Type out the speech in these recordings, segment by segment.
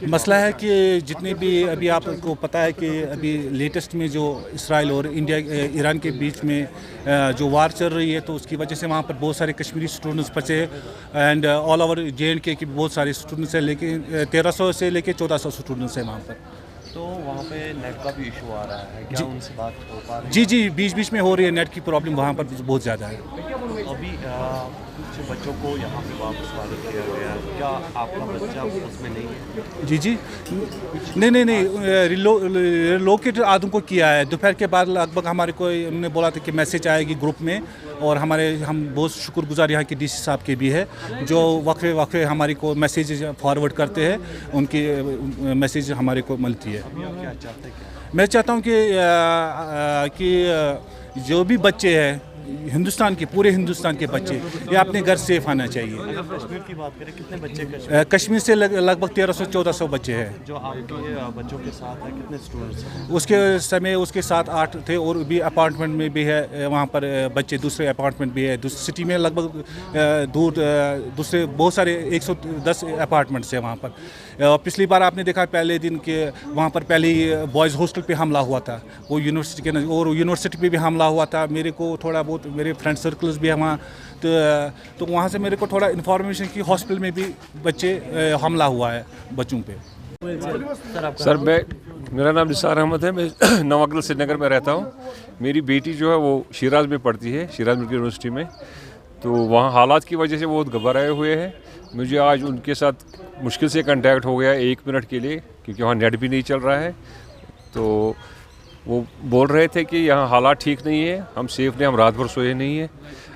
مسئلہ ہے کہ جتنے بھی ابھی آپ کو پتہ ہے کہ ابھی لیٹسٹ میں جو اسرائیل اور ایران کے بیچ میں جو وار چل رہی ہے، تو اس کی وجہ سے وہاں پر بہت سارے کشمیری اسٹوڈنٹس بچے اینڈ آل اوور JNK کے بہت سارے اسٹوڈنٹس ہیں، لیکن 1300 سے لے کے 1400 اسٹوڈنٹس ہیں وہاں پر۔ تو وہاں پہ نیٹ کا بھی ایشو آ رہا ہے، کیا ان سے بات ہو پا رہی ہے؟ جی بیچ میں ہو رہی ہے، نیٹ کی پرابلم وہاں پر بہت زیادہ ہے۔ ابھی کچھ بچوں کو یہاں پہ واپس واپس کیا گیا ہے، کیا آپ کا بچہ اس میں نہیں ہے؟ جی نہیں ریلوکیٹ آدم کو کیا ہے۔ دوپہر کے بعد لگ بھگ ہمارے کو انہوں نے بولا تھا کہ میسیج آئے گی گروپ میں، اور ہم بہت شکر گزار یہاں کے DC صاحب کے بھی ہے، جو وقفے ہماری کو میسیج فارورڈ کرتے ہیں، ان کی میسیج ہمارے کو ملتی ہے۔ کیا چاہتے ہیں؟ میں چاہتا ہوں کہ جو بھی بچے ہیں پورے ہندوستان کے بچے، یہ اپنے گھر سیف آنا چاہیے۔ اگر کشمیر کی بات کریں، کتنے بچے کشمیر سے لگ بھگ 1300-1400 بچے ہیں جو آپ کے بچوں کے ساتھ ہیں؟ کتنے اسٹوڈنٹس ہیں؟ اس کے ساتھ 8 تھے، اور بھی اپارٹمنٹ میں بھی ہے وہاں پر بچے، دوسرے اپارٹمنٹ بھی ہے سٹی میں، لگ بھگ دور دوسرے بہت سارے 110 اپارٹمنٹس ہیں وہاں پر۔ پچھلی بار آپ نے دیکھا پہلے دن کہ وہاں پر پہلے ہی بوائز ہاسٹل پہ حملہ ہوا تھا، وہ یونیورسٹی کے اور یونیورسٹی پہ بھی حملہ ہوا تھا۔ میرے کو تھوڑا بہت میرے فرینڈ سرکلز بھی ہیں وہاں، تو وہاں سے میرے کو تھوڑا انفارمیشن کی ہاسپٹل میں بھی بچے حملہ ہوا ہے بچوں پہ۔ سر میرا نام نثار احمد ہے، میں نواگل سری نگر میں رہتا ہوں۔ میری بیٹی جو ہے وہ شیراز میں پڑھتی ہے، شیراز میڈیکل یونیورسٹی میں، تو وہاں حالات کی وجہ سے بہت گھبرائے ہوئے ہیں۔ مجھے آج ان کے ساتھ مشکل سے کنٹیکٹ ہو گیا 1 منٹ کے لیے، کیونکہ وہاں نیٹ بھی نہیں چل رہا ہے۔ تو وہ بول رہے تھے کہ یہاں حالات ٹھیک نہیں ہے، ہم سیف نہیں، ہم رات بھر سوئے نہیں ہیں۔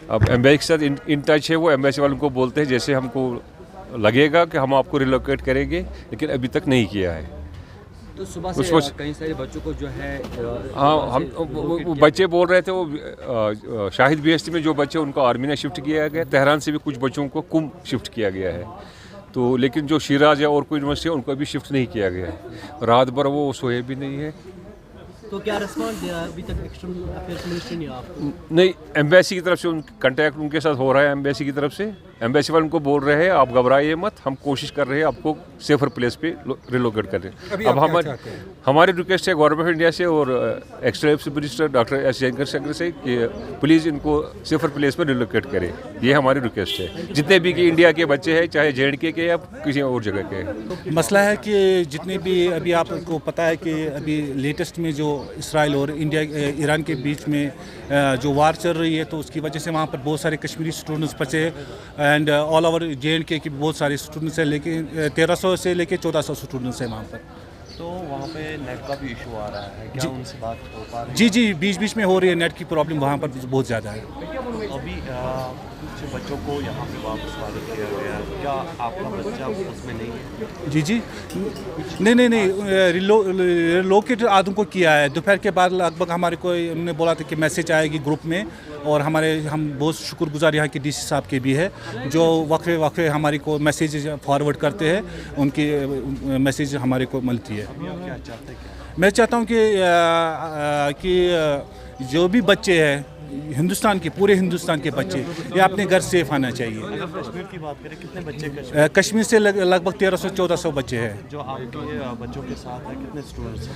اب ایمبیسی کے ساتھ ان ٹچ ہے، وہ ایمبیسی والوں کو بولتے ہیں جیسے ہم کو لگے گا کہ ہم آپ کو ریلوکیٹ کریں گے، لیکن ابھی تک نہیں کیا ہے۔ تو صبح سے کئی سارے بچوں کو جو ہے وہ بچے بول رہے تھے، وہ شاہد BST میں جو بچے ان کو آرمی نے شفٹ کیا گیا، تہران سے بھی کچھ بچوں کو کم شفٹ کیا گیا ہے، تو لیکن جو شیراز ہے اور کوئی یونیورسٹی ہے ان کو ابھی شفٹ نہیں کیا گیا ہے۔ رات بھر وہ سوئے بھی نہیں ہے۔ تو کیا رسپانس دیا ابھی تک ایکسٹرنل افیئرس منسٹری نے آپ کو؟ نہیں، ایمبیسی کی طرف سے کنٹیکٹ ان کے ساتھ ہو رہا ہے، ایمبیسی کی طرف سے ایمبیسی والوں کو بول رہے ہیں آپ گھبرائیے مت، ہم کوشش کر رہے ہیں آپ کو سیفر پلیس پہ ریلوکیٹ کریں۔ اب ہماری ریکویسٹ ہے گورنمنٹ آف انڈیا سے اور x minister doctor S J Shankar سے کہ پلیز ان کو سیفر پلیس پہ ریلوکیٹ کریں، یہ ہماری ریکویسٹ ہے، جتنے بھی کہ انڈیا کے بچے ہیں، چاہے JNK کے یا کسی اور جگہ کے۔ مسئلہ ہے کہ جتنے بھی ابھی آپ کو پتہ ہے کہ ابھی لیٹسٹ میں جو اسرائیل اور ایران کے بیچ میں جو وار چل رہی ہے، تو اس کی وجہ سے وہاں پر بہت سارے کشمیری اسٹوڈنٹس بچے اینڈ آل اوور JNK کے بہت سارے اسٹوڈنٹس ہیں، لیکن 1300 سے لے کے 1400 اسٹوڈنٹس ہیں وہاں پر۔ تو وہاں پہ نیٹ کا بھی ایشو آ رہا ہے، کیا ان سے بات ہو پا رہی ہے؟ جی بیچ میں ہو رہی ہے، نیٹ کی پرابلم وہاں پر بہت زیادہ ہے۔ ابھی کچھ بچوں کو یہاں پہ واپس واپس کیا گیا ہے، کیا آپ کا بچہ اس میں نہیں ہے؟ جی نہیں ریلوکیٹ آدم کو کیا ہے۔ دوپہر کے بعد لگ بھگ ہمارے کو انہوں نے بولا تھا کہ میسیج آئے گی گروپ میں، اور ہم بہت شکر گزار یہاں کے DC صاحب کے بھی ہے، جو وقفے ہماری کو میسیج فارورڈ کرتے ہیں، ان کی میسیج ہمارے کو ملتی ہے۔ کیا چاہتے ہیں؟ میں چاہتا ہوں کہ جو بھی بچے ہیں پورے ہندوستان کے بچے، یہ اپنے گھر سیف آنا چاہیے۔ اگر کشمیر کی بات کریں، کتنے بچے کشمیر سے لگ بھگ 1300-1400 بچے ہیں جو آپ کے بچوں کے ساتھ ہیں؟ کتنے اسٹوڈنٹس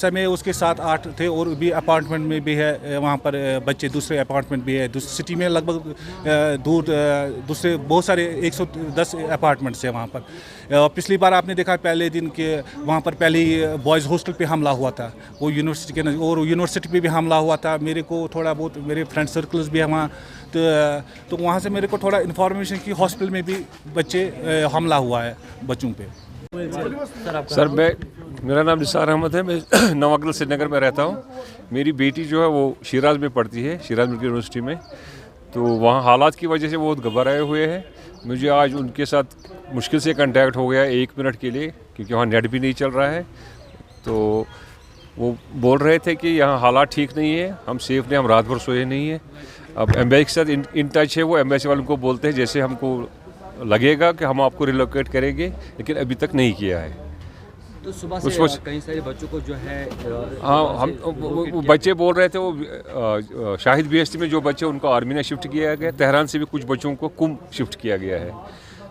ہیں؟ اس کے ساتھ 8 تھے، اور بھی اپارٹمنٹ میں بھی ہے وہاں پر بچے، دوسرے اپارٹمنٹ بھی ہے سٹی میں، لگ بھگ دور دوسرے بہت سارے 110 اپارٹمنٹس ہیں وہاں پر۔ پچھلی بار آپ نے دیکھا پہلے دن کہ وہاں پر پہلے ہی بوائز ہاسٹل پہ حملہ ہوا تھا، وہ یونیورسٹی کے اور یونیورسٹی پہ بھی حملہ ہوا تھا۔ میرے کو تھوڑا بہت میرے فرینڈ سرکلز بھی ہیں وہاں، تو وہاں سے میرے کو تھوڑا انفارمیشن کی ہاسپٹل میں بھی بچے حملہ ہوا ہے بچوں پہ۔ سر میرا نام نثار احمد ہے، میں نواگل سری نگر میں رہتا ہوں۔ میری بیٹی جو ہے وہ شیراز میں پڑھتی ہے، شیراز میڈیکل یونیورسٹی میں، تو وہاں حالات کی وجہ سے بہت گھبرائے ہوئے ہیں۔ مجھے آج ان کے ساتھ مشکل سے کنٹیکٹ ہو گیا 1 منٹ کے لیے، کیونکہ وہاں نیٹ بھی نہیں چل رہا ہے۔ تو وہ بول رہے تھے کہ یہاں حالات ٹھیک نہیں ہے، ہم سیف نہیں، ہم رات بھر سوئے نہیں ہیں۔ اب ایمبیسی کے ساتھ ان ٹچ ہے، وہ ایمبیسی والوں کو بولتے ہیں جیسے ہم کو لگے گا کہ ہم آپ کو ریلوکیٹ کریں گے، لیکن ابھی تک نہیں کیا ہے۔ تو صبح سے کئی سارے بچوں کو جو ہے وہ بچے بول رہے تھے، وہ شاہد BST میں جو بچے ان کو آرمی نے شفٹ کیا گیا، تہران سے بھی کچھ بچوں کو کم شفٹ کیا گیا ہے،